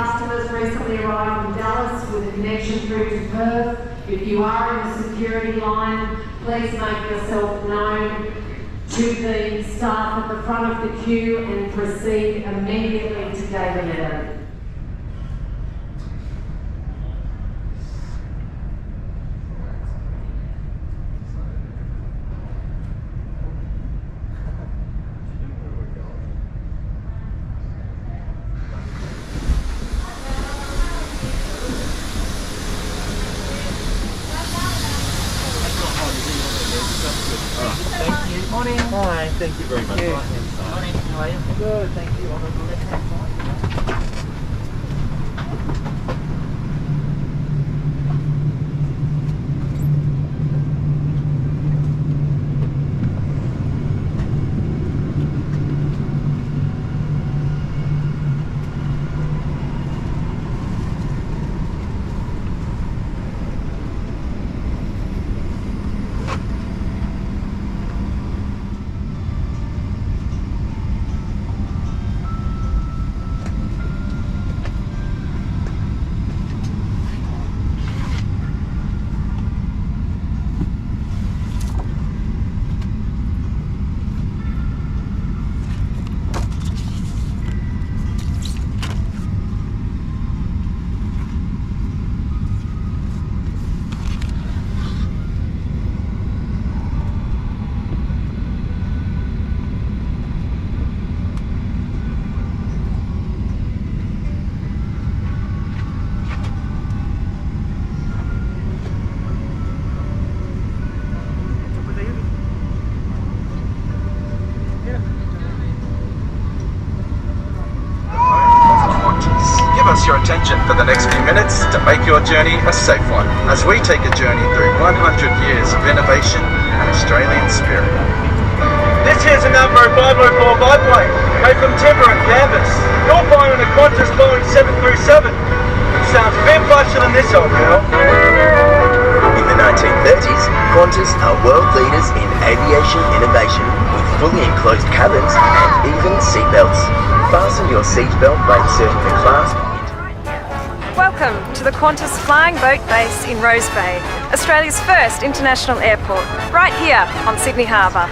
customers recently arrived from Dallas with a connection through to Perth. If you are in the security line, please make yourself known to the staff at the front of the queue and proceed immediately to gate 11. Morning. Hi, thank you very much. Thank you. Morning, How are you? Good, thank you. On the left-hand side. Your attention for the next few minutes to make your journey a safe one as we take a journey through 100 years of innovation and Australian spirit. This here's a number 504 biplane made from timber and canvas. You'll find on a Qantas Boeing 737. It sounds a bit flashier than this old girl. In the 1930s, Qantas are world leaders in aviation innovation with fully enclosed cabins and even seatbelts. Fasten your seatbelt by inserting the clasp. Welcome to the Qantas Flying Boat Base in Rose Bay, Australia's first international airport, right here on Sydney Harbour.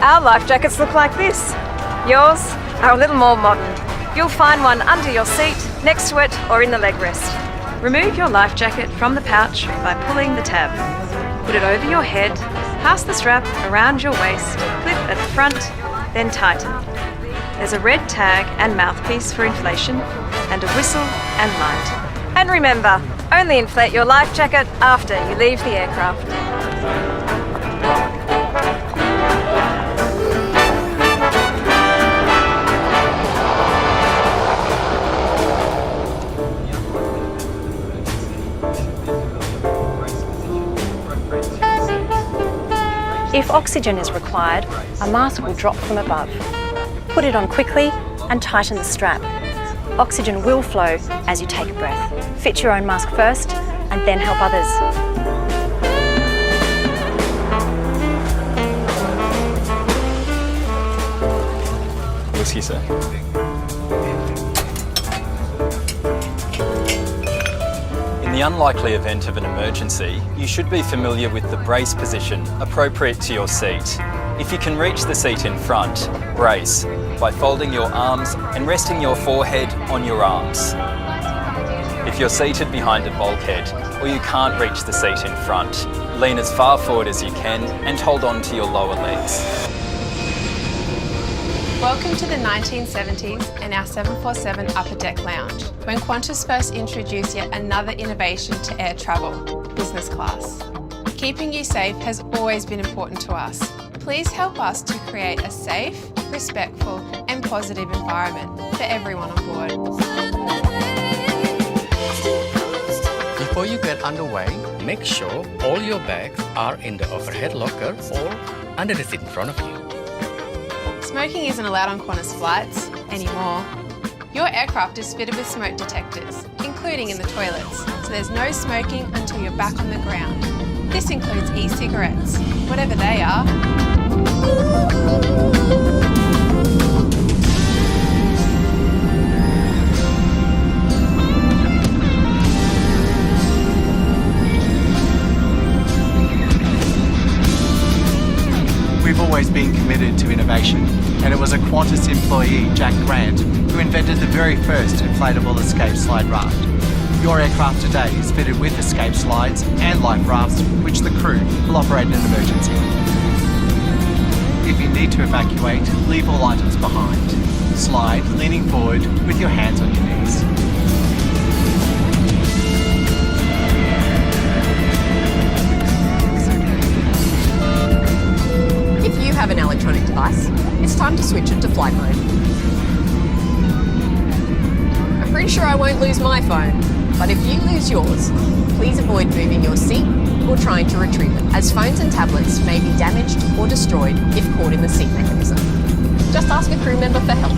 Our life jackets look like this. Yours are a little more modern. You'll find one under your seat, next to it, or in the leg rest. Remove your life jacket from the pouch by pulling the tab. Put it over your head, pass the strap around your waist, clip at the front, then tighten. There's a red tag and mouthpiece for inflation, and a whistle and light. And remember, only inflate your life jacket after you leave the aircraft. If oxygen is required, a mask will drop from above. Put it on quickly and tighten the strap. Oxygen will flow as you take a breath. Fit your own mask first and then help others. Whiskey, sir. In the unlikely event of an emergency, you should be familiar with the brace position appropriate to your seat. If you can reach the seat in front, brace by folding your arms and resting your forehead on your arms. If you're seated behind a bulkhead or you can't reach the seat in front, lean as far forward as you can and hold on to your lower legs. Welcome to the 1970s and our 747 Upper Deck Lounge, when Qantas first introduced yet another innovation to air travel, business class. Keeping you safe has always been important to us. Please help us to create a safe, respectful and positive environment for everyone on board. Before you get underway, make sure all your bags are in the overhead locker or under the seat in front of you. Smoking isn't allowed on Qantas flights anymore. Your aircraft is fitted with smoke detectors, including in the toilets, so there's no smoking until you're back on the ground. This includes e-cigarettes, whatever they are. always been committed to innovation, and it was a Qantas employee, Jack Grant, who invented the very first inflatable escape slide raft. Your aircraft today is fitted with escape slides and life rafts, which the crew will operate in an emergency. If you need to evacuate, leave all items behind. Slide, leaning forward with your hands on your knees. If you have an electronic device, it's time to switch it to flight mode. I'm pretty sure I won't lose my phone, but if you lose yours, please avoid moving your seat or trying to retrieve it, as phones and tablets may be damaged or destroyed if caught in the seat mechanism. Just ask a crew member for help.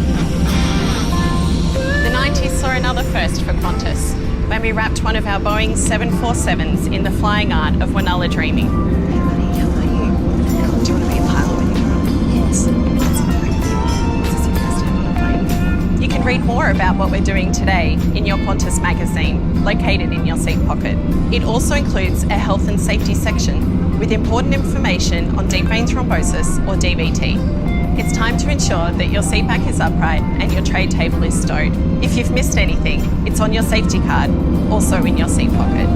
The 90s saw another first for Qantas when we wrapped one of our Boeing 747s in the flying art of Wonala dreaming. Hey buddy, how are you? Do you want to be a pilot when you grow up? Yes. You can read more about what we're doing today in your Qantas magazine, located in your seat pocket. It also includes a health and safety section with important information on deep vein thrombosis or DVT. It's time to ensure that your seat back is upright and your tray table is stowed. If you've missed anything, it's on your safety card, also in your seat pocket.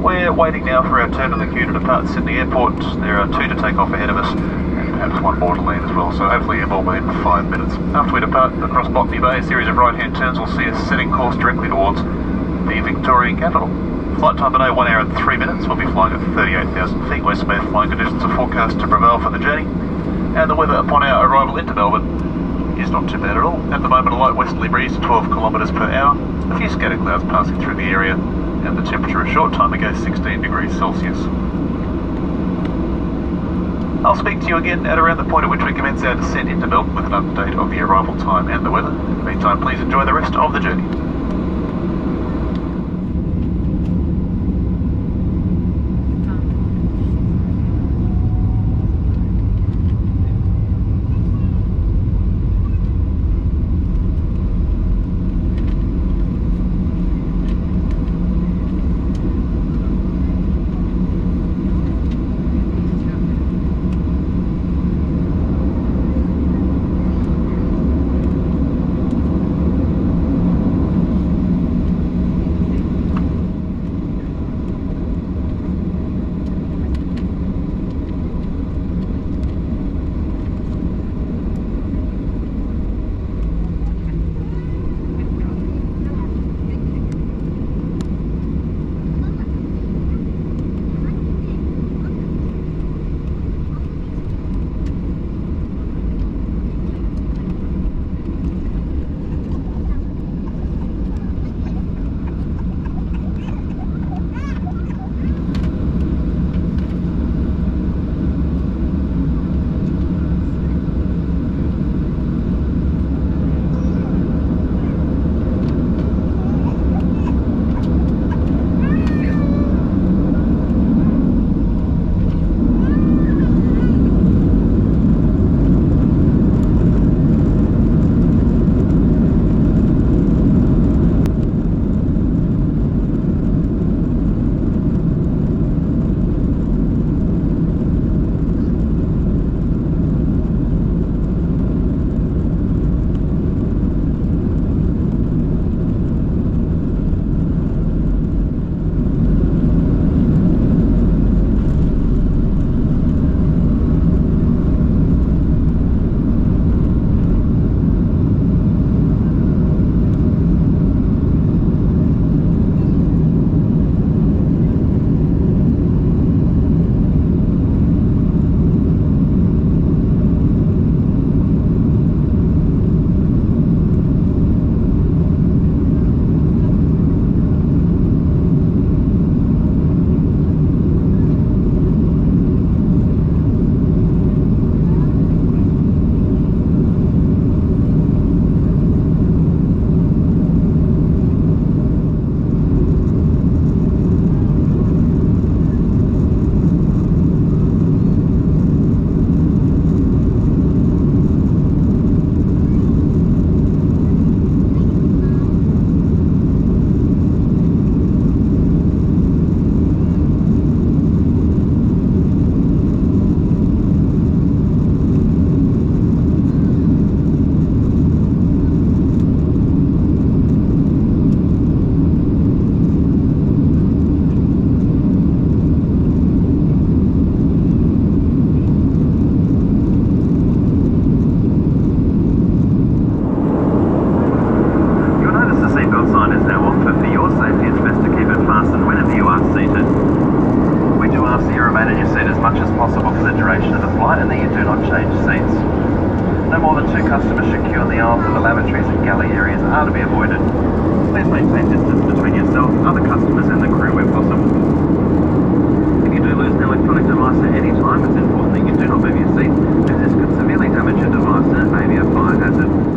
We're waiting now for our turn on the queue to depart Sydney Airport. There are 2 to take off ahead of us, and perhaps 1 more to land as well, so hopefully it will be in 5 minutes. After we depart across Botany Bay, a series of right-hand turns will see us setting course directly towards the Victorian capital. Flight time today, 1 hour and 3 minutes. We'll be flying at 38,000 feet. West Bay flying conditions are forecast to prevail for the journey, and the weather upon our arrival into Melbourne is not too bad at all. At the moment, a light westerly breeze, 12 kilometres per hour, a few scattered clouds passing through the area, and the temperature a short time ago 16 degrees Celsius. I'll speak to you again at around the point at which we commence our descent into Melbourne with an update of the arrival time and the weather. In the meantime, please enjoy the rest of the journey. the aisles of the lavatories and galley areas are to be avoided. Please maintain distance between yourself, other customers and the crew where possible. If you do lose an electronic device at any time, it's important that you do not move your seat, as this could severely damage your device and it may be a fire hazard.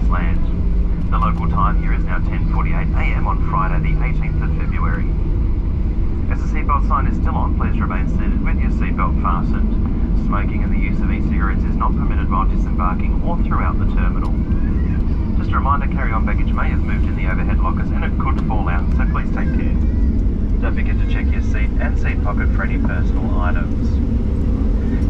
land. The local time here is now 10:48 a.m. on Friday the 18th of February. As the seatbelt sign is still on, please remain seated with your seatbelt fastened. Smoking and the use of e-cigarettes is not permitted while disembarking or throughout the terminal. Just a reminder, carry-on baggage may have moved in the overhead lockers and it could fall out, so please take care. Don't forget to check your seat and seat pocket for any personal items.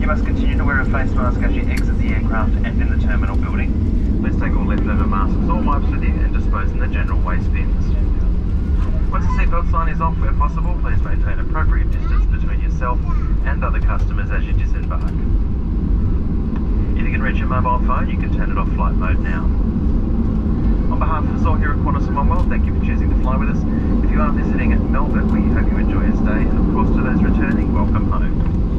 You must continue to wear a face mask as you exit the aircraft and in the terminal building. Please take all leftover masks or wipes with you and dispose in the general waste bins. Once the seatbelt sign is off where possible, please maintain appropriate distance between yourself and other customers as you disembark. If you can reach your mobile phone, you can turn it off flight mode now. On behalf of us all here at Qantas and OneWorld, thank you for choosing to fly with us. If you are visiting at Melbourne, we hope you enjoy your stay, and of course to those returning, welcome home.